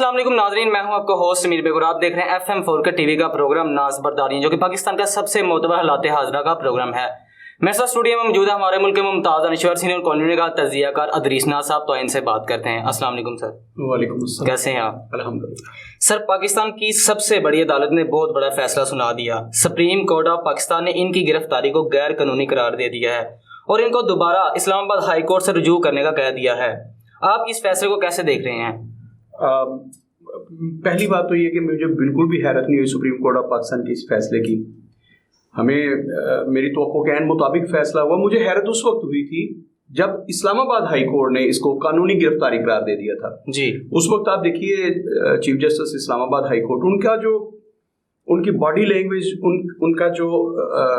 अस्सलाम वालेकुम नाजरीन, मैं हूं आपका होस्ट मीर बेगुर। आप देख रहे हैं FM4 का टीवी का प्रोग्राम नाज बरदारी, जो कि पाकिस्तान का सबसे मोतबर हालात हाजरा का प्रोग्राम है। मेरे साथ स्टूडियो में मौजूद है हमारे मुल्क के मुमताज़ दानिश्वर सीनियर कॉलोनी का तजियाकार अदरीस नाज साहब। तो इनसे बात करते हैं। अस्सलाम वालेकुम सर। वालेकुम अस्सलाम। कैसे हैं आप? अल्हम्दुलिल्लाह। सर, पाकिस्तान की सबसे बड़ी अदालत ने बहुत बड़ा फैसला सुना दिया। सुप्रीम कोर्ट ऑफ पाकिस्तान ने इनकी गिरफ्तारी को गैर कानूनी करार दे दिया है और इनको दोबारा इस्लामाबाद हाई कोर्ट से रुजू करने का कह दिया है। आप इस फैसले को कैसे देख रहे हैं? पहली बात तो ये कि मुझे बिल्कुल भी हैरत नहीं हुई सुप्रीम कोर्ट ऑफ पाकिस्तान के इस फैसले की। हमें मेरी तवक्को के ऐन मुताबिक फैसला हुआ। मुझे हैरत उस वक्त हुई थी जब इस्लामाबाद हाई कोर्ट ने इसको कानूनी गिरफ्तारी करार दे दिया था जी। उस वक्त आप देखिए chief justice Islamabad high court, उनका जो उनकी बॉडी लैंग्वेज, उनका जो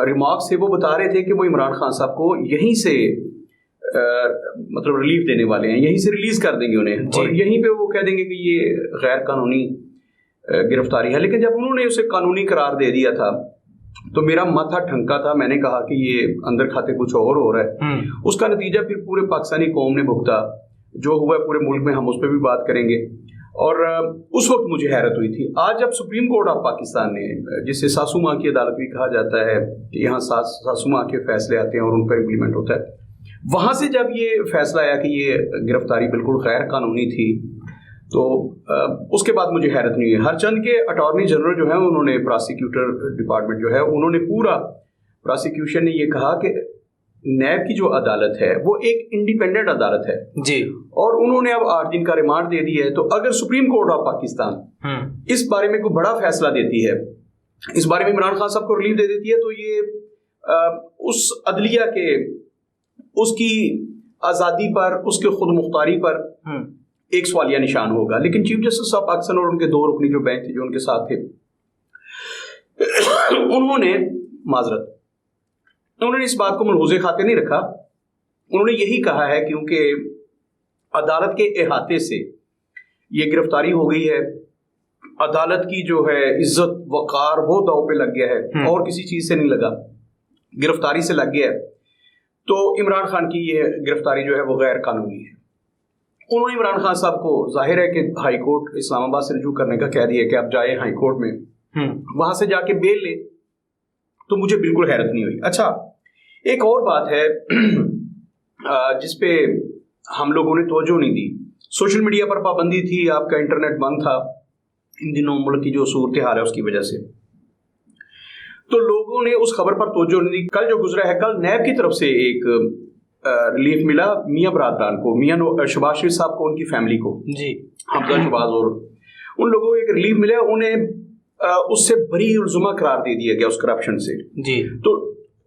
रिमार्क्स थे वो बता रहे थे कि वो इमरान खान साहब को यहीं से मतलब रिलीफ देने वाले हैं, यहीं से रिलीज कर देंगे उन्हें और यहीं पे वो कह देंगे कि ये गैर कानूनी गिरफ्तारी है। लेकिन जब उन्होंने उसे कानूनी करार दे दिया था तो मेरा माथा ठनका था। मैंने कहा कि ये अंदर खाते कुछ और हो रहा है। उसका नतीजा फिर पूरे पाकिस्तानी कौम ने भुगता। जो हुआ पूरे मुल्क में, हम उस पर भी बात करेंगे। और उस वक्त मुझे हैरत हुई थी। आज जब सुप्रीम कोर्ट ऑफ पाकिस्तान ने, जिसे सासू माँ की अदालत भी कहा जाता है, कि यहाँ सासू माँ के फैसले आते हैं और उन पर इम्प्लीमेंट होता है, वहाँ से जब ये फैसला आया कि ये गिरफ्तारी बिल्कुल गैर कानूनी थी, तो उसके बाद मुझे हैरत नहीं है। हर चंद के अटॉर्नी जनरल जो है, उन्होंने प्रोसिक्यूटर डिपार्टमेंट जो है, उन्होंने पूरा प्रोसिक्यूशन ने ये कहा कि नैब की जो अदालत है वो एक इंडिपेंडेंट अदालत है जी। और उन्होंने अब 8 दिन का रिमांड दे दिया है। तो अगर सुप्रीम कोर्ट ऑफ पाकिस्तान इस बारे में कोई बड़ा फैसला देती है, इस बारे में इमरान खान साहब को रिलीफ दे देती है, तो ये उस अदलिया के, उसकी आज़ादी पर, उसके खुद मुख्तारी पर एक सवालिया निशान होगा। लेकिन चीफ जस्टिस ऑफ पाकिस्तान और उनके 2 रुकनी जो बेंच थे जो उनके साथ थे, उन्होंने इस बात को मलहूज़े खाते नहीं रखा। उन्होंने यही कहा है क्योंकि अदालत के इहाते से ये गिरफ्तारी हो गई है, अदालत की जो है इज्जत वक़ार वो दाव पे लग गया है और किसी चीज़ से नहीं लगा, गिरफ्तारी से लग गया है। तो इमरान खान की ये गिरफ्तारी जो है वो गैर कानूनी है। उन्होंने इमरान खान साहब को, जाहिर है कि हाई कोर्ट इस्लामाबाद से रुजू करने का कह दिया कि आप जाए हाई कोर्ट में, वहां से जाके बेल ले, तो मुझे बिल्कुल हैरत नहीं हुई। अच्छा, एक और बात है जिसपे हम लोगों ने तवज्जो नहीं दी। सोशल मीडिया पर पाबंदी थी, आपका इंटरनेट बंद था इन दिनों मुल्क की जो सूरत हाल है उसकी वजह से, तो लोगों ने उस खबर पर तवज्जो नहीं दी। कल जो गुजरा है, कल नैब की तरफ से एक रिलीफ मिला मियाँ बरादरान को, मियाँ शहबाज शरीफ साहब को, उनकी फैमिली को जी, हमजा शहबाज और उन लोगों को एक रिलीफ मिला। उन्हें उससे बरी उल्जुमा करार दे दिया गया उस करप्शन से जी। तो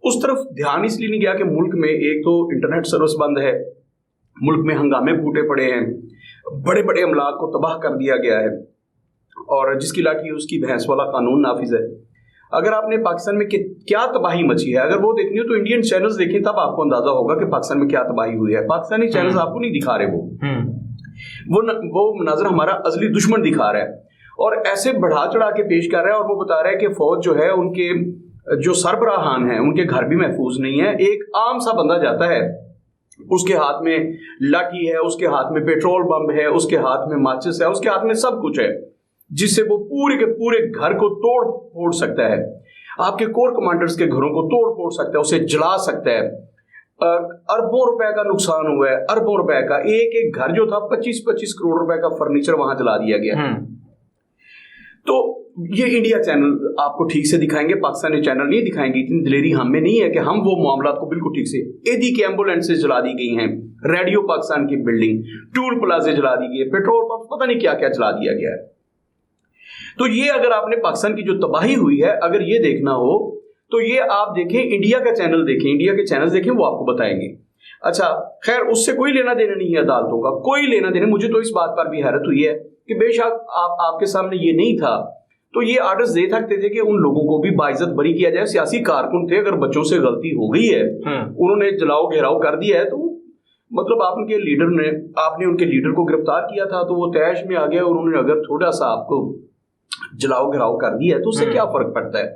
उस तरफ ध्यान इसलिए नहीं गया कि मुल्क में एक तो इंटरनेट सर्विस बंद है, मुल्क में हंगामे फूटे पड़े हैं, बड़े बड़े अमलाक को तबाह कर दिया गया है और जिसकी लाठी उसकी भैंस वाला कानून नाफिज है। अगर आपने पाकिस्तान में क्या तबाही मची है, अगर वो देखनी हो तो इंडियन चैनल्स देखें, तब आपको अंदाजा होगा कि पाकिस्तान में क्या तबाही हुई है। पाकिस्तानी चैनल्स आपको नहीं दिखा रहे, वो मंजर हमारा अजली दुश्मन दिखा रहा है और ऐसे बढ़ा चढ़ा के पेश कर रहा है। और वो बता रहा है कि फौज जो है, उनके जो सरबराहान हैं, उनके घर भी महफूज नहीं है। एक आम सा बंदा जाता है, उसके हाथ में लाठी है, उसके हाथ में पेट्रोल बम है, उसके हाथ में माचिस है, उसके हाथ में सब कुछ है जिससे वो पूरे के पूरे घर को तोड़ फोड़ सकता है, आपके कोर कमांडर्स के घरों को तोड़ फोड़ सकता है, उसे जला सकता है। अरबों रुपए का नुकसान हुआ है, अरबों रुपए का। एक घर जो था 25-25 करोड़ रुपए का फर्नीचर वहां जला दिया गया। तो ये इंडिया चैनल आपको ठीक से दिखाएंगे, पाकिस्तानी चैनल नहीं दिखाएंगे। इतनी दिलेरी हमें नहीं है कि हम वो मामला को बिल्कुल ठीक से। एदी की एम्बुलेंसेज जला दी गई हैं, रेडियो पाकिस्तान की बिल्डिंग, टूल प्लाजे जला दी गई, पेट्रोल पंप, पता नहीं क्या क्या जला दिया गया है। तो ये अगर आपने पाकिस्तान की जो तबाही हुई है, अगर ये देखना हो तो ये आप देखें, इंडिया का चैनल देखें, इंडिया के चैनल देखें, वो आपको बताएंगे। अच्छा, खैर उससे कोई लेना देना नहीं है, अदालतों का कोई लेना देना। मुझे तो इस बात पर भी हैरत हुई है कि बेशक आपके सामने ये नहीं था तो ये आर्डर्स दे सकते थे कि उन लोगों को भी बाइज्जत बरी किया जाए। सियासी कारकुन थे, अगर बच्चों से गलती हो गई है, उन्होंने जलाओ घेराव कर दिया है, तो मतलब आपने उनके लीडर को गिरफ्तार किया था तो वो तैश में आ गया। उन्होंने अगर थोड़ा सा आपको जलाओ घिराव कर दिया है तो उससे क्या फर्क पड़ता है।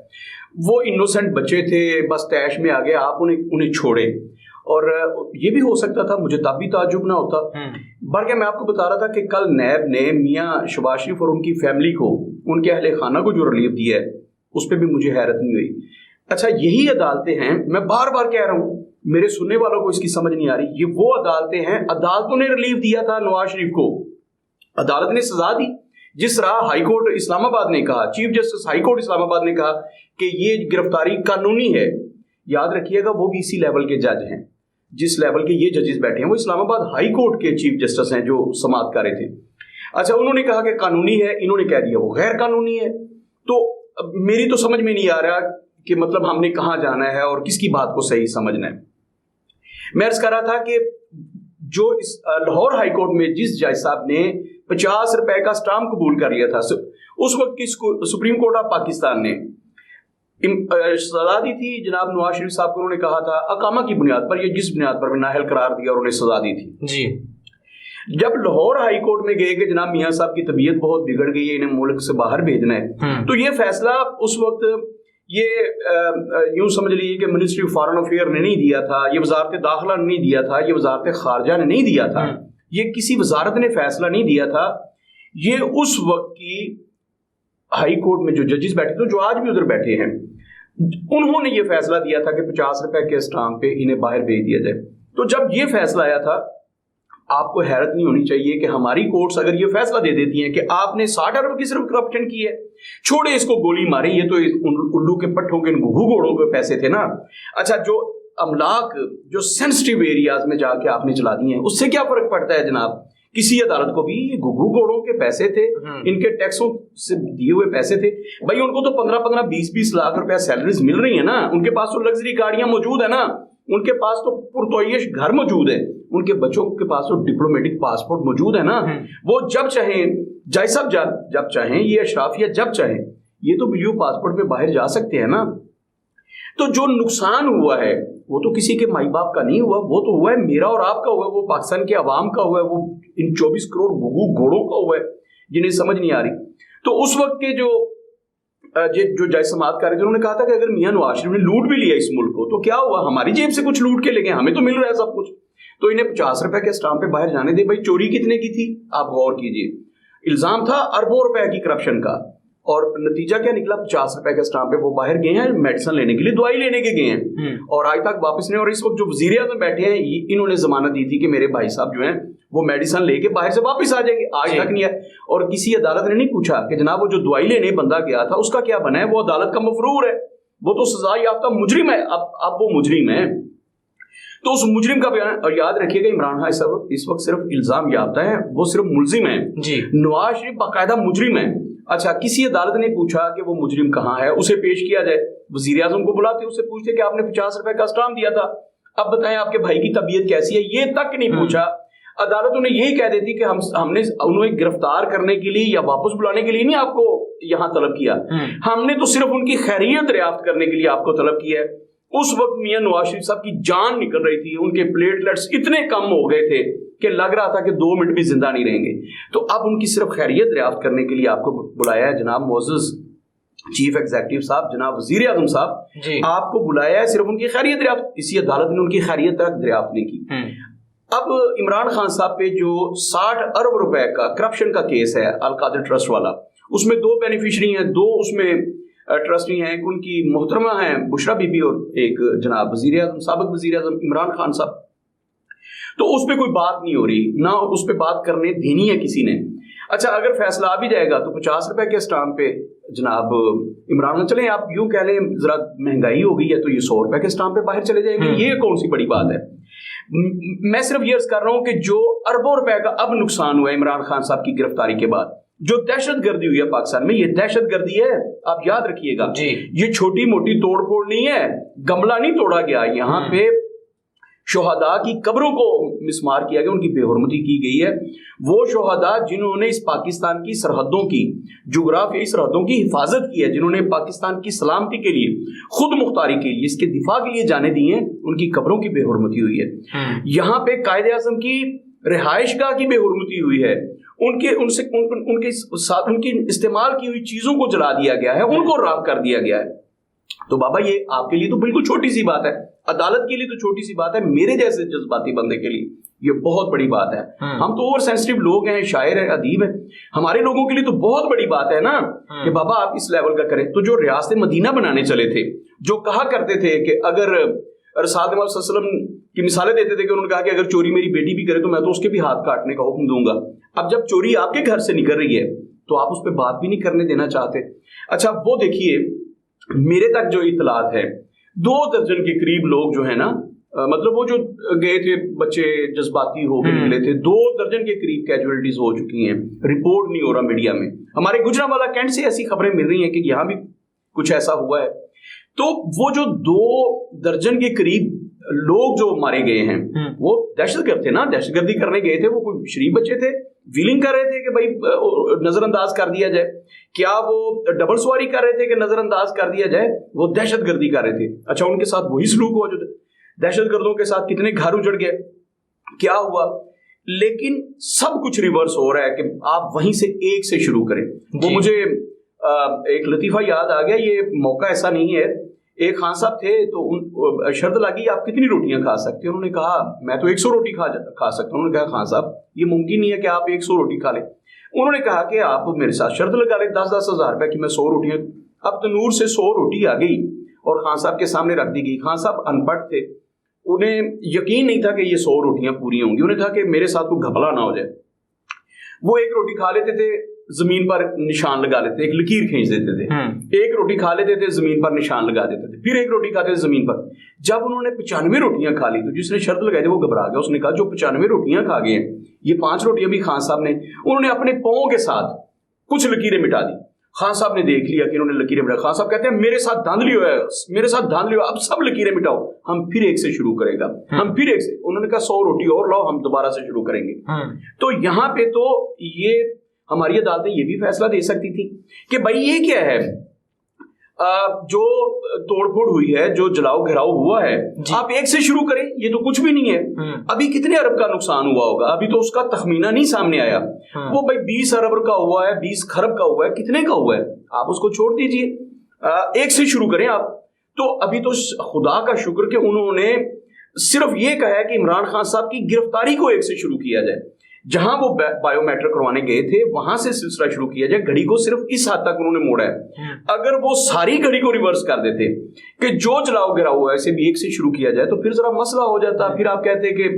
वो इनोसेंट बच्चे थे, बस तैश में आ गए, आप उन्हें छोड़े। اور یہ بھی ہو سکتا تھا, مجھے تب بھی تعجب نہ ہوتا. بلکہ میں آپ کو بتا رہا تھا کہ کل نیب نے میاں شباز شریف اور ان کی فیملی کو, ان کے اہل خانہ کو جو ریلیف دیا ہے, اس پہ بھی مجھے حیرت نہیں ہوئی. اچھا, یہی عدالتیں ہیں, میں بار بار کہہ رہا ہوں, میرے سننے والوں کو اس کی سمجھ نہیں آ رہی, یہ وہ عدالتیں ہیں, عدالتوں نے ریلیف دیا تھا نواز شریف کو, عدالت نے سزا دی. جس طرح ہائی کورٹ اسلام آباد نے کہا, چیف جسٹس ہائی کورٹ اسلام آباد نے کہا کہ یہ گرفتاری قانونی ہے. یاد رکھیے گا, وہ بھی اسی لیول کے جج ہیں جس لیول کے یہ ججز بیٹھے ہیں, وہ اسلام آباد ہائی کورٹ کے چیف جسٹس ہیں جو سماعت کر رہے تھے. اچھا, انہوں نے کہا کہ قانونی ہے, انہوں نے کہہ دیا وہ غیر قانونی ہے. تو میری تو سمجھ میں نہیں آ رہا کہ مطلب ہم نے کہاں جانا ہے اور کس کی بات کو صحیح سمجھنا ہے. میں عرض کر رہا تھا کہ جو اس لاہور ہائی کورٹ میں جس جج صاحب نے 50 روپے کا اسٹامپ قبول کر لیا تھا, اس وقت کی سپریم کورٹ آف پاکستان نے سزا دی تھی جناب نواز شریف صاحب کو. انہوں نے کہا تھا اقامہ کی بنیاد پر, یہ جس بنیاد پر نااہل قرار دیا اور انہیں سزا دی تھی. جی, جب لاہور ہائی کورٹ میں گئے کہ جناب میاں صاحب کی طبیعت بہت بگڑ گئی ہے, انہیں ملک سے باہر بھیجنا ہے, تو یہ فیصلہ اس وقت یہ یوں سمجھ لیجیے کہ منسٹری آف فارن افیئر نے نہیں دیا تھا, یہ وزارت داخلہ نے نہیں دیا تھا, یہ وزارت خارجہ نے نہیں دیا تھا, یہ کسی وزارت نے فیصلہ نہیں دیا تھا. یہ اس وقت کی ہائی کورٹ میں جو ججز بیٹھے تھے, جو آج بھی ادھر بیٹھے ہیں, انہوں نے یہ فیصلہ دیا تھا کہ 50 روپے کے اسٹامپ پہ انہیں باہر بھیج دیا جائے. تو جب یہ فیصلہ آیا تھا, آپ کو حیرت نہیں ہونی چاہیے کہ ہماری کورٹس اگر یہ فیصلہ دے دیتی ہیں کہ آپ نے 60 ارب کی صرف کرپشن کی ہے, چھوڑے اس کو گولی ماری, یہ تو الو کے پٹھوں کے گھوگھو گھوڑوں کے پیسے تھے نا. اچھا, جو املاک جو سینسٹیو ایریاز میں جا کے آپ نے چلا دی ہیں, اس سے کیا فرق پڑتا ہے جناب؟ کسی عدالت کو بھی گھوگھو گھوڑوں کے پیسے تھے, ان کے ٹیکسوں سے دیے ہوئے پیسے تھے. بھائی ان کو تو 15-15 20-20 لاکھ روپے سیلریز مل رہی ہیں نا, ان کے پاس تو لگژری گاڑیاں موجود ہیں نا, ان کے پاس تو پرتویش گھر موجود ہے, ان کے بچوں کے پاس تو ڈپلومیٹک پاسپورٹ موجود ہے نا. وہ جب چاہیں, جج صاحب جب چاہیں, یہ اشرافیہ جب چاہیں, یہ تو بلیو پاسپورٹ پہ باہر جا سکتے ہیں نا. تو جو نقصان ہوا ہے وہ تو کسی کے مائی باپ کا نہیں ہوا, وہ تو ہوا ہے میرا اور آپ کا ہوا ہے, وہ پاکستان کے عوام کا ہوا ہے, وہ ان 24 کروڑ گھوگھو گھوڑوں کا ہوا ہے جنہیں سمجھ نہیں آ رہی. تو اس وقت کے جو جج سماعت کر رہے تھے, انہوں نے کہا تھا کہ اگر میاں نواز شریف نے لوٹ بھی لیا اس ملک کو تو کیا ہوا, ہماری جیب سے کچھ لوٹ کے لے گئے, ہمیں تو مل رہا ہے سب کچھ, تو انہیں 50 روپے کے اسٹامپ پہ باہر جانے دے. بھائی چوری کتنے کی تھی آپ غور کیجئے, الزام تھا اربوں روپے کی کرپشن کا, اور نتیجہ کیا نکلا, 50 روپے کے اسٹامپ پہ وہ باہر گئے ہیں میڈیسن لینے کے لیے, دوائی لینے کے گئے ہیں, اور آج تک واپس نہیں. اور اس وقت جو وزیر اعظم بیٹھے ہیں, انہوں نے ضمانت دی تھی کہ میرے بھائی صاحب جو ہیں وہ میڈیسن لے کے باہر سے واپس آ جائیں گے, آج تک نہیں آئے. اور کسی عدالت نے نہیں پوچھا کہ جناب وہ جو دوائی لینے بندہ گیا تھا اس کا کیا بنا ہے, وہ عدالت کا مفرور ہے, وہ تو سزا یافتہ مجرم ہے, اب وہ مجرم ہے. تو اس مجرم کا بیان, اور یاد رکھیے گا عمران خان اس وقت صرف الزام یافتہ ہے, وہ صرف ملزم ہیں. نواز شریف باقاعدہ مجرم ہے. اچھا, کسی عدالت نے پوچھا کہ وہ مجرم کہاں ہے, اسے پیش کیا جائے, وزیر اعظم کو بلاتے, اسے پوچھتے کہ آپ نے 50 روپے کا اسٹامپ دیا تھا, اب بتائیں آپ کے بھائی کی طبیعت کیسی ہے, یہ تک نہیں پوچھا. عدالت انہیں یہی کہہ دیتی کہ ہم نے انہیں گرفتار کرنے کے لیے یا واپس بلانے کے لیے نہیں آپ کو یہاں طلب کیا, ہم نے تو صرف ان کی خیریت دریافت کرنے کے لیے آپ کو طلب کیا ہے. اس وقت میاں نواز شریف صاحب کی جان نکل رہی تھی, ان کے پلیٹلیٹس اتنے کم ہو گئے تھے کہ لگ رہا تھا کہ 2 منٹ بھی زندہ نہیں رہیں گے. تو اب ان کی صرف خیریت دریافت کرنے کے لیے آپ کو بلایا ہے جناب معزز چیف ایگزیکٹو صاحب, جناب وزیر اعظم صاحب, آپ کو بلایا ہے صرف ان کی خیریت دریافت. اسی عدالت نے ان کی خیریت تک دریافت نہیں کی. اب عمران خان صاحب پہ جو 60 ارب روپے کا کرپشن کا کیس ہے, القادر ٹرسٹ والا, اس میں 2 بینیفیشری ہیں, 2 اس میں ٹرسٹی ہیں, ان کی محترمہ ہیں بشرا بی بی اور ایک جناب وزیر اعظم, سابق وزیر اعظم عمران خان صاحب. تو اس پہ کوئی بات نہیں ہو رہی, نہ اس پہ بات کرنے دینی ہے کسی نے. اچھا, اگر فیصلہ آ بھی جائے گا تو 50 روپے کے اسٹامپ پہ جناب عمران خان, چلیں آپ یوں کہہ لیں ذرا مہنگائی ہو گئی ہے تو یہ 100 روپے کے اسٹامپ پہ باہر چلے جائیں گے, یہ کون سی بڑی بات ہے. میں صرف یہ عرض کر رہا ہوں کہ جو اربوں روپے کا اب نقصان ہوا ہے عمران خان صاحب کی گرفتاری کے بعد, جو دہشت گردی ہوئی ہے پاکستان میں, یہ دہشت گردی ہے, آپ یاد رکھیے گا. یہ چھوٹی موٹی توڑ پھوڑ نہیں ہے, گملہ نہیں توڑا گیا, یہاں پہ شہداء کی قبروں کو مسمار کیا گیا, ان کی بے حرمتی کی گئی ہے. وہ شہداء جنہوں نے اس پاکستان کی سرحدوں کی, جغرافیائی سرحدوں کی حفاظت کی ہے, جنہوں نے پاکستان کی سلامتی کے لیے, خود مختاری کے لیے, اس کے دفاع کے لیے جانے دی ہیں, ان کی قبروں کی بے حرمتی ہوئی ہے. یہاں پہ قائد اعظم کی رہائش گاہ کی بے حرمتی ہوئی ہے, ان کی استعمال کی ہوئی چیزوں کو جلا دیا گیا ہے, ان کو راغ کر دیا گیا ہے. تو بابا یہ آپ کے لیے تو بالکل چھوٹی سی بات ہے, अदालत के लिए तो छोटी सी बात है, मेरे जैसे जज्बाती बंदे के लिए ये बहुत बड़ी बात है। हम तो ओवर सेंसिटिव लोग हैं, शायर हैं, अदीब हैं, हमारे लोगों के लिए तो बहुत बड़ी बात है ना कि बाबा आप इस लेवल का करें। तो जो रियासत मदीना बनाने चले थे, जो कहा करते थे कि अगर रसूल सल्लल्लाहु अलैहि वसल्लम की मिसालें देते थे कि उन्होंने कहा कि अगर चोरी मेरी बेटी भी करे तो मैं तो उसके भी हाथ काटने का हुक्म दूंगा। अब जब चोरी आपके घर से निकल रही है तो आप उस पर बात भी नहीं करने देना चाहते। अच्छा वो देखिए, मेरे तक जो इतलात है 2 दर्जन के करीब लोग जो है ना, मतलब वो जो गए थे बच्चे जज्बाती हो के निकले थे, 2 दर्जन के करीब कैजुअलिटीज हो चुकी हैं। रिपोर्ट नहीं हो रहा मीडिया में। हमारे गुजरांवाला कैंट से ऐसी खबरें मिल रही हैं कि यहाँ भी कुछ ऐसा हुआ है। तो वो जो 2 दर्जन के करीब लोग जो मारे गए हैं वो दहशतगर्द थे ना, दहशतगर्दी करने गए थे। वो कोई शरीफ बच्चे थे, फीलिंग कर रहे थे कि भाई नजरअंदाज कर दिया जाए। क्या वो डबल सवारी कर रहे थे कि नजरअंदाज कर दिया जाए? वो दहशतगर्दी कर रहे थे। अच्छा उनके साथ वही सलूक हुआ जो दहशतगर्दों के साथ, कितने घर उजड़ गए, क्या हुआ? लेकिन सब कुछ रिवर्स हो रहा है कि आप वहीं से एक से शुरू करें। वो मुझे एक लतीफा याद आ गया, ये मौका ऐसा नहीं है। एक खान साहब थे तो शर्त लगी आप कितनी रोटियां खा सकते हैं? उन्होंने कहा मैं तो 100 रोटी खा सकता हूँ। उन्होंने कहा खान साहब ये मुमकिन नहीं है कि आप 100 रोटी खा लें। उन्होंने कहा कि आप मेरे साथ शर्त लगा लें 10-10 हज़ार रुपए की, मैं 100 रोटियां। अब तनूर से 100 रोटी आ गई और खान साहब के सामने रख दी गई। खान साहब अनपढ़ थे, उन्हें यकीन नहीं था कि ये 100 रोटियां पूरी होंगी। उन्हें था कि मेरे साथ कोई घपला ना हो जाए। वो एक रोटी खा लेते थे, जमीन पर निशान लगा लेते, एक लकीर खींच देते थे। एक रोटी खा लेते थे, जमीन पर निशान लगा देते थे, फिर एक रोटी खाते थे जमीन पर। जब उन्होंने 95 रोटियां खा ली तो जिसने शर्त लगाई थी वो घबरा गया। उसने कहा जो 95 रोटियां खा गए हैं, ये 5 रोटियां भी खान साहब ने, उन्होंने अपने पांव के साथ कुछ लकीरें मिटा दी। खान साहब ने देख लिया कि इन्होंने लकीरें मिटा। खान साहब कहते हैं मेरे साथ धांधली है, मेरे साथ धांधली हो, अब सब लकीरें मिटाओ, हम फिर एक से शुरू करेगा, हम फिर एक से। उन्होंने कहा 100 रोटी और लाओ, हम दोबारा से शुरू करेंगे। तो यहाँ पे तो ये हमारी अदालतें ये भी फैसला दे सकती थी कि भाई ये क्या है, जो तोड़फोड़ हुई है, जो जलाओ घिराव हुआ है, आप एक से शुरू करें, ये तो कुछ भी नहीं है। अभी कितने अरब का नुकसान हुआ होगा, अभी तो उसका तखमीना नहीं सामने आया। वो भाई 20 अरब का हुआ है, 20 खरब का हुआ है, कितने का हुआ है, आप उसको छोड़ दीजिए, एक से शुरू करें आप। तो अभी तो खुदा का शुक्र कि उन्होंने सिर्फ ये कहा है कि इमरान खान साहब की गिरफ्तारी को एक से शुरू किया जाए। जहां वो बायोमेट्रिक करवाने गए थे वहां से सिलसिला शुरू किया जाए। घड़ी को सिर्फ इस हद तक उन्होंने मोड़ा है। अगर वो सारी घड़ी को रिवर्स कर देते कि जो जलाओ गिराओ हुआ ऐसे भी एक से शुरू किया जाए तो फिर जरा मसला हो जाता। फिर आप कहते कि,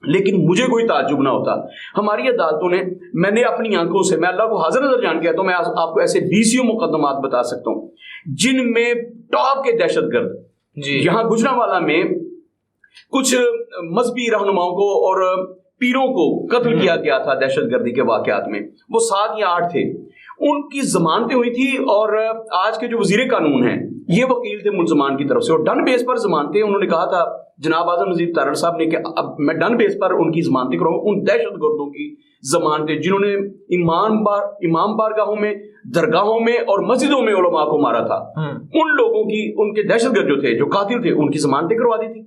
लेकिन मुझे कोई ताज्जुब ना होता। हमारी अदालतों ने, मैंने अपनी आंखों से, मैं अल्लाह को हाजिर नजर जान के तो मैं आपको ऐसे 20 मुकदमात बता सकता हूं जिनमें टॉप के दहशतगर्द, यहां गुजरांवाला में कुछ मजहबी रहनुमाओं को और पीरों को कत्ल किया गया था दहशतगर्दी के वाकयात में। वो 7 या 8 थे, उनकी जमानतें हुई थी। और आज के जो वजीर कानून हैं ये वकील थे मुल्जमान की तरफ से, और डन बेस पर जमानतें, उन्होंने कहा था जनाब आजम नजीर तारड़ साहब ने कि अब मैं डन बेस पर उनकी जमानतें कराऊं, उन दहशतगर्दों की जमानतें जिन्होंने इमाम बारगाहों में, दरगाहों में और मस्जिदों में उलमा को मारा था, उन लोगों की, उनके दहशतगर्द जो थे, जो कातिल थे, उनकी जमानतें करवा दी थी।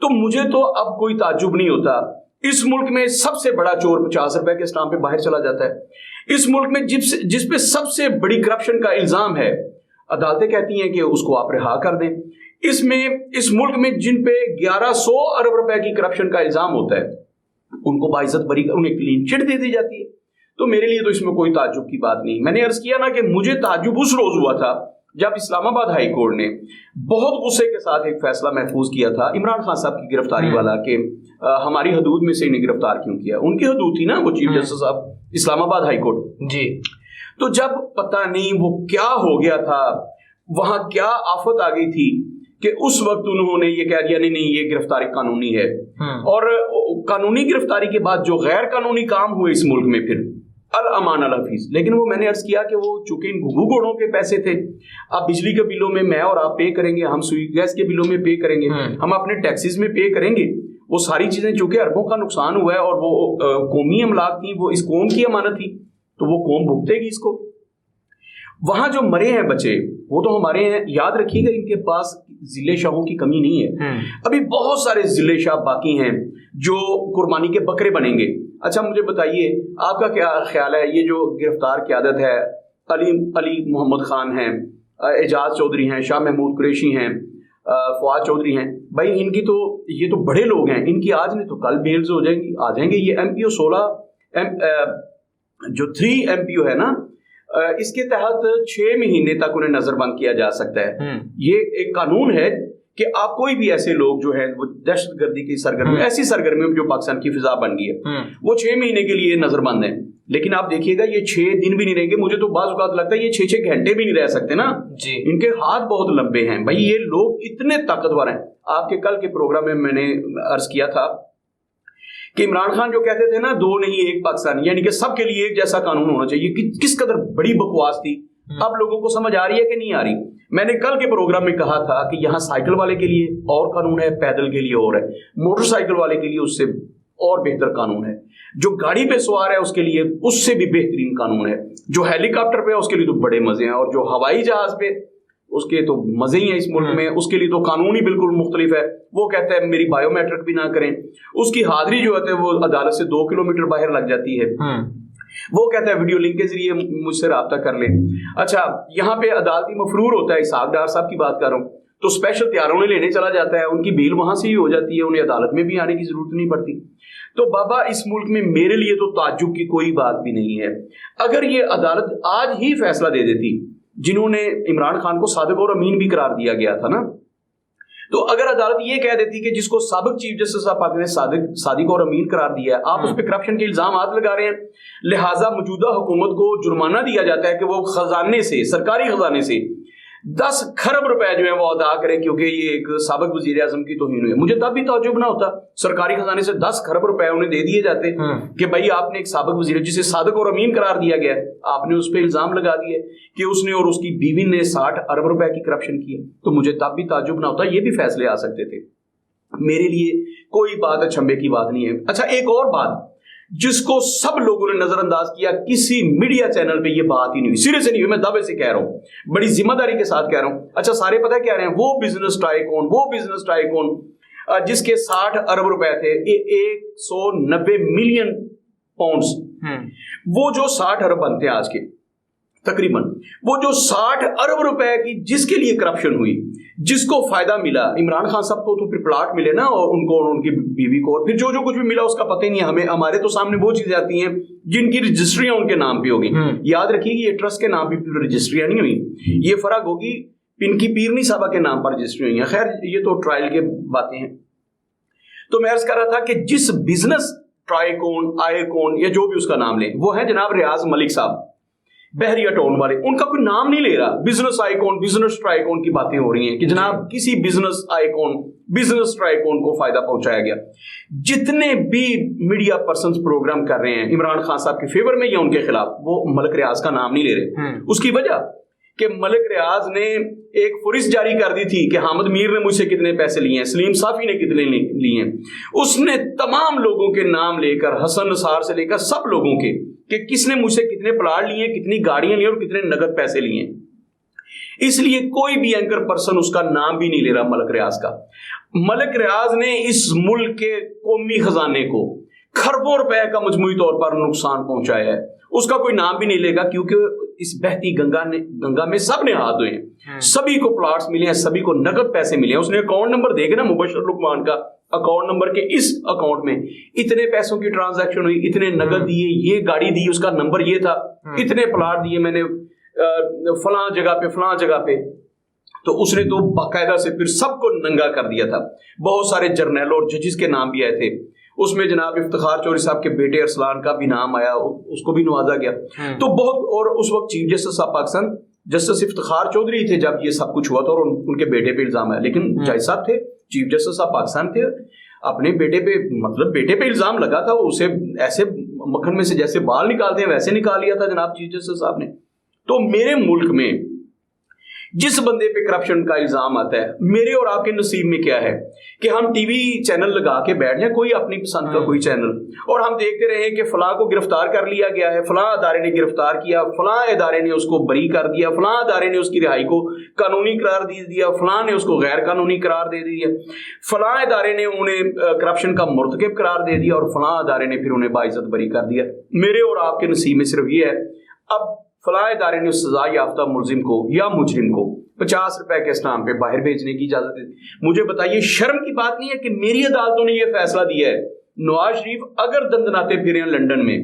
तो मुझे तो अब कोई ताज्जुब नहीं होता। इस मुल्क में सबसे बड़ा चोर 50 रुपए के स्टाम्प पे बाहर चला जाता है। इस मुल्क में जिस पे सबसे बड़ी करप्शन का इल्जाम है, अदालतें कहती हैं कि उसको आप रिहा कर दें। इस मुल्क में जिन पे 1100 अरब रुपए की करप्शन का इल्जाम होता है, उनको बाइज्जत बरी कर, उन्हें क्लीन चिट दे दी जाती है। तो मेरे लिए तो इसमें कोई ताज्जुब की बात नहीं। मैंने अर्ज किया ना कि मुझे ताज्जुब उस रोज हुआ था जब इस्लामाबाद हाई कोर्ट ने बहुत गुस्से के साथ एक फैसला महफूज किया था इमरान खान साहब की गिरफ्तारी वाला, कि हमारी हदूद में से इन्हें गिरफ्तार क्यों किया। उनकी हदूद थी ना, वो चीफ जस्टिस साहब इस्लामाबाद हाई कोर्ट जी। तो जब पता नहीं वो क्या हो गया था, वहां क्या आफत आ गई थी कि उस वक्त उन्होंने ये कह दिया नहीं ये गिरफ्तारी कानूनी है। और कानूनी गिरफ्तारी के बाद जो गैर कानूनी काम हुए इस मुल्क में, फिर अल अमान अल हफीज। लेकिन वो मैंने अर्ज किया कि वो चूंकि इन घुघू घोड़ों के पैसे थे, अब बिजली के बिलों में मैं और आप पे करेंगे, हम सुई गैस के बिलों में पे करेंगे, हम अपने टैक्सेस में पे करेंगे। वो सारी चीजें चूंकि अरबों का नुकसान हुआ है और वो कौमी अमलाक थी, वो इस कौम की अमानत थी, तो वो कौम भुगतेगी इसको। वहां जो मरे हैं बच्चे वो तो हमारे हैं। याद रखिएगा इनके पास जिले शाहों की कमी नहीं है। अभी बहुत सारे जिले शाह बाकी हैं जो कुर्बानी के बकरे बनेंगे। अच्छा मुझे बताइए आपका क्या ख्याल है, ये जो गिरफ्तार क़यादत है, अली मोहम्मद खान हैं, एजाज चौधरी हैं, शाह महमूद कुरैशी हैं, फवाद चौधरी हैं भाई, इनकी तो ये तो बड़े लोग हैं, इनकी आज नहीं तो कल बेल्स हो जाएंगी, आ जाएंगे। ये MPO 16 जो 3 MPO है ना, इसके तहत 6 महीने तक उन्हें नजरबंद किया जा सकता है। ये एक कानून है कि आप कोई भी ऐसे लोग जो है वो दहशतगर्दी की सरगर्मी, ऐसी सरगर्मी जो पाकिस्तान की फिजा बन गई है, वो 6 महीने के लिए नजरबंद है। लेकिन आप देखिएगा ये 6 दिन भी नहीं रहेंगे, मुझे तो बाज़ औक़ात लगता है ये 6-6 घंटे भी नहीं रह सकते ना जी। इनके हाथ बहुत लंबे हैं भाई, ये लोग इतने ताकतवर हैं। आपके कल के प्रोग्राम में मैंने अर्ज किया था कि इमरान खान जो कहते थे ना 2 नहीं 1 पाकिस्तान, यानी कि सबके लिए एक जैसा कानून होना चाहिए, कि किस कदर बड़ी बकवास थी। अब लोगों को समझ आ रही है कि नहीं आ रही। मैंने कल के प्रोग्राम में कहा था कि यहाँ साइकिल वाले के लिए और कानून है, पैदल के लिए और है, मोटरसाइकिल वाले के लिए उससे और बेहतर कानून है, जो गाड़ी पे सवार है उसके लिए उससे भी बेहतरीन कानून है, जो हेलीकॉप्टर पे है उसके लिए तो बड़े मजे हैं, और जो हवाई जहाज पे उसके तो मजे ही हैं इस मुल्क में, उसके लिए तो कानून ही बिल्कुल मुख्तलिफ है। वो कहता है मेरी बायोमेट्रिक भी ना करें, उसकी हाजिरी जो है वो अदालत से 2 किलोमीटर बाहर लग जाती है। वो कहता है वीडियो लिंक के जरिए मुझसे रब्ता कर लें। अच्छा, यहाँ पे अदालती मफरूर होता है, इसहाक डार साहब की बात कर रहा हूँ, तो स्पेशल त्यारों ने लेने चला जाता है, उनकी बेल वहां से ही हो जाती है, उन्हें अदालत में भी आने की जरूरत नहीं पड़ती। तो बाबा इस मुल्क में मेरे लिए तो ताज्जुब की कोई बात भी नहीं है। अगर ये अदालत आज ही फैसला दे देती, जिन्होंने इमरान खान को सादिक और अमीन भी करार दिया गया था ना, तो अगर अदालत ये कह देती कि जिसको साबिक चीफ जस्टिस साहब पाक ने सादिक और अमीन करार दिया है, आप उस पर करप्शन के इल्जाम लगा रहे हैं, लिहाजा मौजूदा हुकूमत को जुर्माना दिया जाता है कि वो खजाने से, सरकारी खजाने से 10 खरब रुपए जो है वो अदा करें, क्योंकि ये एक साबिक वजीर आजम की तौहीन हुई है। मुझे तब भी ताज्जुब ना होता, सरकारी खजाने से 10 खरब रुपए उन्हें दे दिए जाते कि भाई आपने एक साबिक वजीर जिसे सादिक और अमीन करार दिया गया है, आपने उस पर इल्जाम लगा दिए कि उसने और उसकी बीवी ने 60 अरब रुपए की करप्शन की है, तो मुझे तब भी ताज्जुब ना होता, ये भी फैसले आ सकते थे। मेरे लिए कोई बात अचंभे की बात नहीं है। अच्छा, एक और बात जिसको सब लोगों ने नजरअंदाज किया, किसी मीडिया चैनल पे ये बात ही नहीं हुई, सिरे से नहीं हुई, मैं दावे से कह रहा हूं, बड़ी जिम्मेदारी के साथ कह रहा हूं। अच्छा, सारे पता है क्या रहे हैं, वो बिजनेस टाइकून जिसके 60 अरब रुपए थे, 190 मिलियन पाउंड्स, वो जो 60 अरब बनते हैं आज के तकरीबन, वो जो 60 अरब रुपए की जिसके लिए करप्शन हुई, जिसको फायदा मिला, इमरान खान साहब को तो फिर प्लाट मिले ना, और उनको और उनकी बीवी को, और फिर जो जो कुछ भी मिला उसका पता ही नहीं हमें। हमारे तो सामने वो चीजें आती हैं जिनकी रजिस्ट्रियां उनके नाम पे होगी। याद रखिए ये ट्रस्ट के नाम पे रजिस्ट्रियां नहीं हुई, ये फर्क होगी पिनकी पीरनी साहबा के नाम पर रजिस्ट्री हुई है। खैर ये तो ट्रायल के बातें हैं। तो मैं अर्ज कर रहा था कि जिस बिजनेस ट्राइकॉन आईकॉन या जो भी उसका नाम ले, वो है जनाब रियाज मलिक साहब, बहरिया टाउन वाले, उनका कोई नाम नहीं ले रहा। बिजनेस आइकॉन, बिजनेस ट्राइकॉन की बातें हो रही हैं कि जनाब किसी बिजनेस आइकॉन, बिजनेस ट्राइकॉन को फायदा पहुंचाया गया। जितने भी मीडिया पर्संस प्रोग्राम कर रहे हैं इमरान खान साहब के फेवर में या उनके खिलाफ, वो मलिक रियाज का नाम नहीं ले रहे। उसकी वजह कि मलिक रियाज ने एक फुरिस्त जारी कर दी थी कि हामिद मीर ने मुझसे कितने पैसे लिए हैं, सलीम साफी ने कितने लिए हैं। उसने तमाम लोगों के नाम लेकर, हसन नसार से लेकर सब लोगों के, कि किसने मुझसे कितने प्लाट लिए, कितनी गाड़ियां ली और कितने नगद पैसे लिए। इसलिए कोई भी एंकर पर्सन उसका नाम भी नहीं ले रहा मलिक रियाज का। मलिक रियाज ने इस मुल्क के कौमी खजाने को खरबों रुपए का मजमूई तौर पर नुकसान पहुंचाया है। उसका कोई नाम भी नहीं लेगा, क्योंकि इस बहती गंगा में सब ने हाथ धोए हैं, सभी को प्लॉट्स मिले हैं, सभी को नगद पैसे मिले हैं। उसने अकाउंट नंबर देगा ना मुबशर लुकमान का, अकाउंट नंबर के इस अकाउंट में इतने पैसों की ट्रांजैक्शन हुई, इतने नगद दिए, ये गाड़ी दी, उसका नंबर ये था, इतने प्लॉट दिए मैंने फलां जगह पे। तो उसने तो बाकायदा से फिर सबको नंगा कर दिया था। बहुत सारे जर्नैलों और जजेस के नाम भी आए थे उसमें। जनाब इफ्तिखार चौधरी साहब के बेटे अरसलान का भी नाम आया, उसको भी नवाजा गया। तो बहुत, और उस वक्त चीफ जस्टिस साहब पाकिस्तान जस्टिस इफ्तिखार चौधरी थे जब ये सब कुछ हुआ था, और उनके बेटे पे इल्जाम आया। लेकिन जज साहब थे, चीफ जस्टिस साहब पाकिस्तान थे, अपने बेटे पे, मतलब बेटे पे इल्जाम लगा था, उसे ऐसे मक्खन में से जैसे बाल निकालते हैं वैसे निकाल लिया था जनाब चीफ जस्टिस साहब ने। तो मेरे मुल्क में जिस बंदे पे करप्शन का इल्जाम आता है, मेरे और आपके नसीब में क्या है कि हम टीवी चैनल लगा के बैठ जाए, कोई अपनी पसंद का कोई चैनल, और हम देखते रहे कि फलां को गिरफ्तार कर लिया गया है, फलां अदारे ने गिरफ्तार किया, फलां अदारे ने उसको बरी कर दिया, फलां अदारे ने उसकी रिहाई को कानूनी करार दे दिया, फलां ने उसको गैर कानूनी करार दे दिया, फलां अदारे ने उन्हें करप्शन का मुर्तकिब करार दे दिया, और फलां अदारे ने फिर उन्हें बाइज्जत बरी कर दिया। मेरे और आपके नसीब में सिर्फ ये है। अब फलां इदारे ने सजा याफ्ता मुलजिम को या मुजरिम को 50 रुपए के इस्लाम पे बाहर भेजने की इजाजत दी। मुझे बताइए, शर्म की बात नहीं है कि मेरी अदालतों ने यह फैसला दिया है नवाज शरीफ अगर दंदनाते फिरे हैं लंदन में,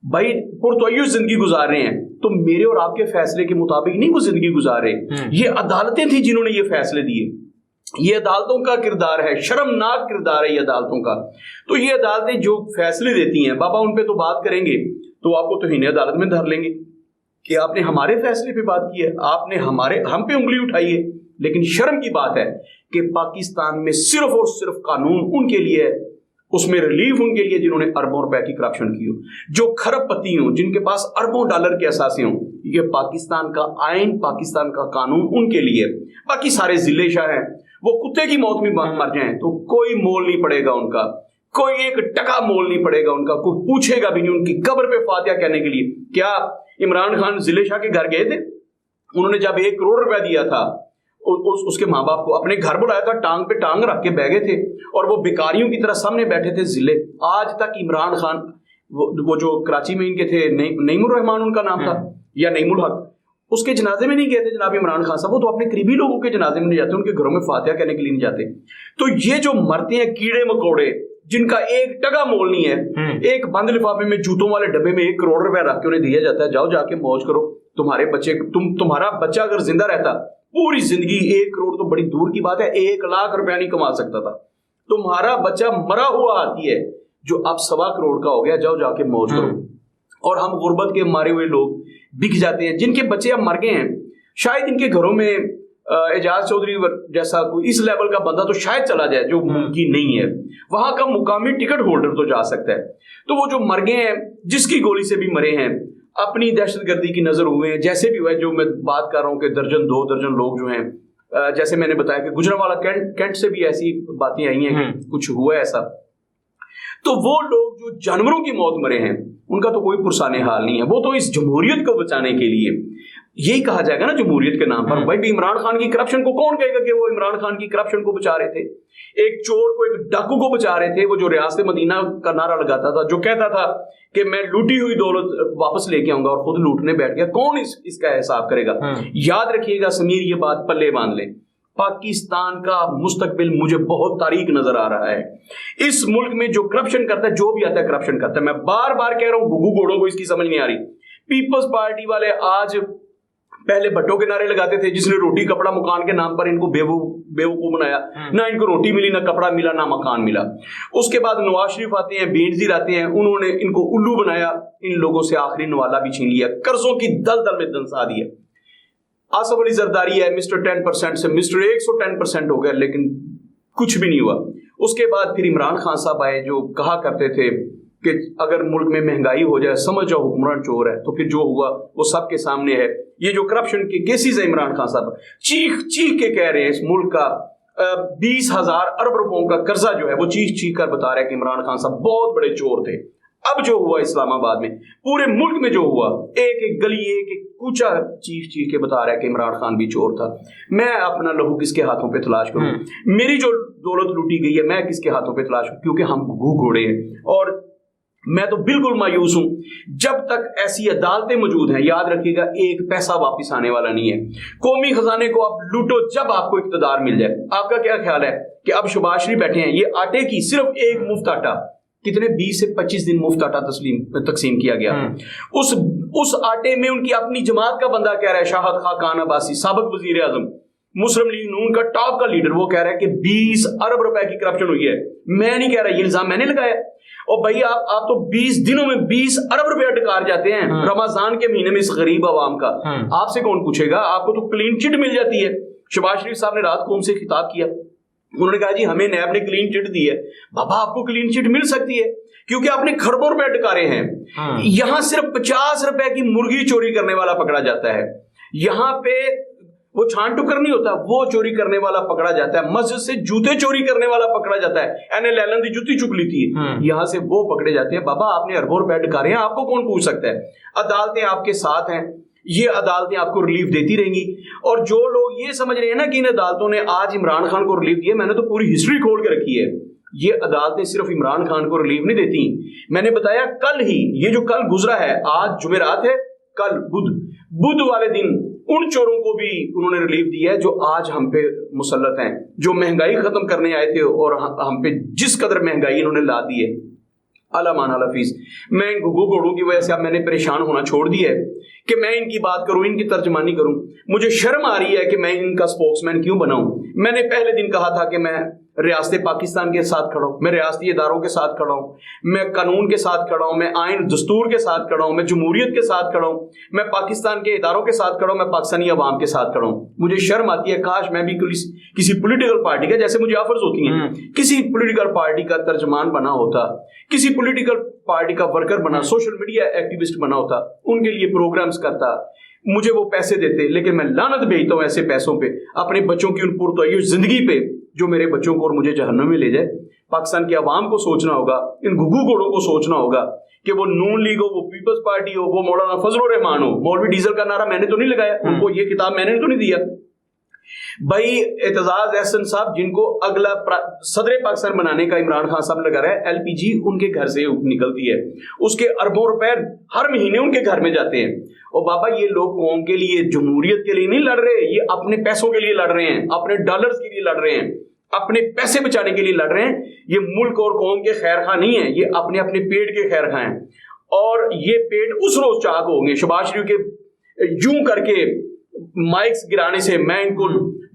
भाई पुरतोयूस जिंदगी गुजार रहे हैं, तो मेरे और आपके फैसले के मुताबिक नहीं वो जिंदगी गुजार रहे। ये अदालतें थी जिन्होंने ये फैसले दिए, ये अदालतों का किरदार है, शर्मनाक किरदार है ये अदालतों का। तो ये अदालतें जो फैसले देती हैं, बाबा उन पे तो बात करेंगे तो आपको तौहीन अदालत में धर लेंगे कि आपने हमारे फैसले पे बात की है, आपने हम पे उंगली उठाई है। लेकिन शर्म की बात है कि पाकिस्तान में सिर्फ और सिर्फ कानून उनके लिए है, उसमें रिलीफ उनके लिए जिन्होंने अरबों रुपए की करप्शन की हो, जो खरबपति हो, जिनके पास अरबों डॉलर के असासे हो। ये पाकिस्तान का आइन, पाकिस्तान का कानून उनके लिए। बाकी सारे जिले शाह हैं, वो कुत्ते की मौत में मर जाएं तो कोई मोल नहीं पड़ेगा उनका, कोई एक टका मोल नहीं पड़ेगा उनका, कोई पूछेगा भी नहीं उनकी कब्र पे फातिहा कहने के लिए। क्या इमरान खान जिले शाह के घर गए थे? उन्होंने जब 1 करोड़ रुपया दिया था उसके माँ बाप को अपने घर बुलाया था, टांग पे टांग रख के बैठे थे और वो भिखारियों की तरह सामने बैठे थे जिले। आज तक इमरान खान वो जो कराची में इनके थे, नईमुर रहमान उनका नाम था या नईमुल हक, उसके जनाजे में नहीं गए थे जनाब इमरान खान साहब। वो तो अपने करीबी लोगों के जनाजे में नहीं जाते, उनके घरों में फातिहा कहने के लिए नहीं जाते। तो ये जो मरते हैं कीड़े मकोड़े जिनका एक टका मोल नहीं है, एक बंद लिफाफे में जूतों वाले डब्बे में 1 करोड़ रुपया रख के उन्हें दिया जाता है, जाओ जाके मौज करो। तुम्हारे बच्चे तुम्हारा बच्चा अगर जिंदा रहता पूरी जिंदगी 1 करोड़ तो बड़ी दूर की बात है, 1 लाख रुपया नहीं कमा सकता था। तुम्हारा बच्चा मरा हुआ आती है जो अब 1.25 करोड़ का हो गया, जाओ जाके मौज करो। और हम गुर्बत के मारे हुए लोग बिक जाते हैं, जिनके बच्चे अब मर गए हैं, शायद इनके घरों में एजाज चौधरी जैसा कोई इस लेवल का बंदा तो शायद चला जाए, जो मुमकिन नहीं है। वहां का मुकामी टिकट होल्डर तो जा सकता है। तो वो जो मर गए हैं, जिसकी गोली से भी मरे हैं, अपनी दहशतगर्दी की नजर हुए हैं, जैसे भी हुआ है, जो मैं बात कर रहा हूँ कि 2 दर्जन लोग जो हैं, जैसे मैंने बताया कि गुजरांवाला कैंट से भी ऐसी बातें आई हैं कि कुछ हुआ है ऐसा। तो वो लोग जो जानवरों की मौत मरे हैं, उनका तो कोई पुरसाने हाल नहीं है। वो तो इस जमहूरियत को बचाने के लिए, यही कहा जाएगा ना जमहूरियत के नाम पर, भाई भी इमरान खान की करप्शन को कौन कहेगा कि वो इमरान खान की करप्शन को बचा रहे थे? एक चोर को, एक डाकू को बचा रहे थे, वो जो रियासत मदीना का नारा लगाता था, जो कहता था कि मैं लूटी हुई दौलत वापस लेके आऊंगा, और खुद लूटने बैठ गया। कौन इसका हिसाब करेगा? याद रखिएगा समीर, ये बात पल्ले बांध ले, पाकिस्तान का मुस्तकबिल मुझे बहुत तारीक नजर आ रहा है। इस मुल्क में जो करप्शन करता है, जो भी आता है करप्शन करता है। मैं बार बार कह रहा हूं, गुग्गू घोड़ों को इसकी समझ नहीं आ रही। पीपल्स पार्टी वाले आज, पहले भट्टो के नारे लगाते थे, जिसने रोटी कपड़ा मकान के नाम पर इनको बेवकूफ बनाया, ना इनको रोटी मिली, ना कपड़ा मिला, ना मकान मिला। उसके बाद नवाज शरीफ आते हैं, बेनजीर आते हैं, उन्होंने इनको उल्लू बनाया, इन लोगों से आखिरी नवाला भी छीन लिया, कर्जों की दलदल में दंसा दिया। आसफ अली जरदारी है, मिस्टर 10% से मिस्टर 110% हो गया, लेकिन कुछ भी नहीं हुआ। उसके बाद फिर इमरान खान साहब आए, जो कहा करते थे कि अगर मुल्क में महंगाई हो जाए समझ जाओ हुक्मरान चोर है। तो फिर जो हुआ वो सबके सामने है। ये जो करप्शन के केसेस है, इमरान खान साहब चीख चीख के कह रहे हैं, इस मुल्क का 20,000 अरब रुपयों का कर्जा जो है वो चीख चीख कर बता रहे हैं कि इमरान खान साहब बहुत बड़े चोर थे। अब जो हुआ इस्लामाबाद में, पूरे मुल्क में जो हुआ, एक एक गली, एक एक कूचा चीख चीख के बता रहा है कि इमरान खान भी चोर था। मैं अपना लहू किसके हाथों पे तलाश करूं? मेरी जो दौलत लूटी गई है, मैं किसके हाथों पे तलाश करूं? क्योंकि हम घोड़े हैं। और मैं तो बिल्कुल मायूस हूं, जब तक ऐसी अदालतें मौजूद हैं, याद रखिएगा, एक पैसा वापस आने वाला नहीं है। कौमी खजाने को आप लूटो जब आपको इक़्तिदार मिल जाए। आपका क्या ख्याल है कि अब शहबाज शरीफ बैठे हैं, ये आटे की सिर्फ एक मुफ्त आटा, कितने 20 से 25 दिन मुफ्त आटा तकसीम किया गया। उस आटे में उनकी अपनी जमात का बंदा कह रहा है, शाहद खान अब्बासी, साबिक वजीर आजम, मुस्लिम लीग नून का टॉप का लीडर, वो कह रहा है कि 20 अरब रुपए की करप्शन हुई है। मैं नहीं कह रहा, ये इल्जाम मैंने लगाया। और भाई आप तो 20 दिनों में 20 अरब रुपया डकार जाते हैं रमजान के महीने में इस गरीब आवाम का। आपसे कौन पूछेगा? आपको तो क्लीन चिट मिल जाती है। शहबाज शरीफ साहब ने रात को उनसे खिताब किया, उन्होंने कहा जी हमें नैब ने क्लीन चिट दी है। बाबा आपको क्लीन चिट मिल सकती है क्योंकि आपने खरबों रुपए डकारे हैं। यहां सिर्फ 50 रुपए की मुर्गी चोरी करने वाला पकड़ा जाता है। यहां पे वो छान टुकर नहीं होता, वो चोरी करने वाला पकड़ा जाता है। मस्जिद से जूते चोरी करने वाला पकड़ा जाता है, एने लैलन दी जूती चुक ली थी, यहां से वो पकड़े जाते हैं। बाबा आपने अरबों रुपए डकारे हैं, आपको कौन पूछ सकता है? अदालतें आपके साथ हैं, ये अदालतें आपको रिलीफ देती रहेंगी। और जो लोग ये समझ रहे हैं ना कि इन अदालतों ने आज इमरान खान को रिलीफ दिया, मैंने तो पूरी हिस्ट्री खोल के रखी है। ये अदालतें सिर्फ इमरान खान को रिलीफ नहीं देती। मैंने बताया कल ही, ये जो कल गुजरा है, आज जुमेरात है, कल बुध वाले दिन उन चोरों को भी उन्होंने रिलीफ दिया है जो आज हम पे मुसल्लत हैं, जो महंगाई खत्म करने आए थे और हम पे जिस कदर महंगाई इन्होंने ला दी है। अलामान हफीज, मैं इन गुग्गू घोड़ों की वजह से अब मैंने परेशान होना छोड़ दिया है कि मैं इनकी बात करूं, इनकी तर्जमानी करूं। मुझे शर्म आ रही है कि मैं इनका स्पोक्समैन क्यों बनाऊं। मैंने पहले दिन कहा था कि मैं रियासत पाकिस्तान के साथ खड़ा हूं, मैं रियासती इदारों के साथ खड़ा हूं, मैं कानून के साथ खड़ा हूं, मैं आइन दस्तूर के साथ खड़ा हूं, मैं जमहूरियत के साथ खड़ा हूं, मैं पाकिस्तान के इदारों के साथ खड़ा हूं, मैं पाकिस्तानी अवाम के साथ खड़ा हूं। मुझे शर्म आती है, काश मैं भी किसी पॉलिटिकल पार्टी का, जैसे मुझे ऑफर्स होती हैं, किसी पॉलिटिकल पार्टी का तर्जमान बना होता, किसी पॉलिटिकल पार्टी का वर्कर बना, सोशल मीडिया एक्टिविस्ट बना होता, उनके लिए प्रोग्राम्स करता, मुझे वो पैसे देते। लेकिन मैं लानत भेजता हूं ऐसे पैसों पे, अपने बच्चों की उन पुरतय्युश जिंदगी पे जो मेरे बच्चों को और मुझे जहन्नम में ले जाए। पाकिस्तान के अवाम को सोचना होगा, इन गुग्गू घोड़ों को सोचना होगा कि वो नून लीग हो, वो पीपल्स पार्टी हो, वो मौलाना फजल रहमान हो। मौलवी डीजल का नारा मैंने तो नहीं लगाया, उनको ये किताब मैंने तो नहीं दिया। भाई एतजाज एहसन साहब, जिनको अगला सदर पाकिस्तान बनाने का इमरान खान साहब लगा रहा है, एलपीजी उनके घर से निकलती है, उसके अरबों रुपए हर महीने उनके घर में जाते हैं। और बाबा ये लोग कौम के लिए, जमहूरियत के लिए नहीं लड़ रहे, ये अपने पैसों के लिए लड़ रहे हैं, अपने डॉलर्स के लिए लड़ रहे हैं, अपने पैसे बचाने के लिए लड़ रहे हैं। ये मुल्क और कौम के खैर खा नहीं है, ये अपने अपने पेट के खैर खा हैं। और ये पेट उस रोज चाक होंगे शहबाज शरीफ के यूं करके माइक्स गिराने से। मैं इनको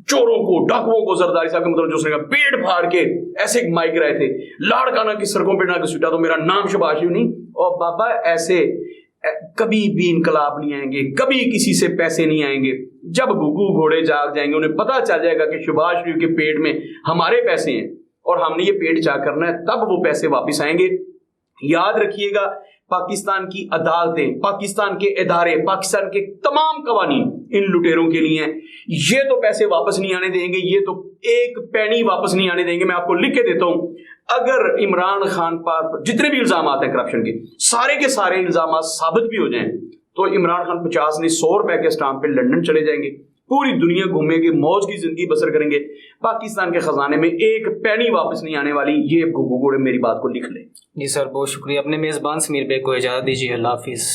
चोरों को, डाकुओं को, जरदारी साहब के मतलब जो उसने पेट फाड़ के ऐसे माइक गिराए थे, लाड़काना की सड़कों पे ना घसीटा तो मेरा नाम शहबाज शरीफ नहीं। और बाबा ऐसे कभी भी इनकलाब नहीं आएंगे, कभी किसी से पैसे नहीं आएंगे। जब गुग्गू घोड़े जाग जाएंगे, उन्हें पता चल जाएगा कि शहबाज शरीफ के पेट में हमारे पैसे हैं और हमने ये पेट चाक करना है, तब वो पैसे वापस आएंगे। याद रखिएगा, पाकिस्तान की अदालतें, पाकिस्तान के इदारे, पाकिस्तान के तमाम कवानीन इन लुटेरों के लिए हैं। ये तो पैसे वापस नहीं आने देंगे, ये तो एक पैनी वापस नहीं आने देंगे। मैं आपको लिख के देता हूं, अगर इमरान खान पर जितने भी इल्जाम आते हैं करप्शन के, सारे के सारे इल्जाम साबित भी हो जाएं, तो इमरान खान 50 नहीं 100 रुपए के स्टाम्प पे लंदन चले जाएंगे, पूरी दुनिया घूमेंगे, मौज की जिंदगी बसर करेंगे। पाकिस्तान के खजाने में एक पैनी वापस नहीं आने वाली। ये गुग्गू घोड़े मेरी बात को लिख लें। जी सर, बहुत शुक्रिया। अपने मेज़बान समीर बेग को इजाज़त दीजिए। अल्लाह हाफिज़।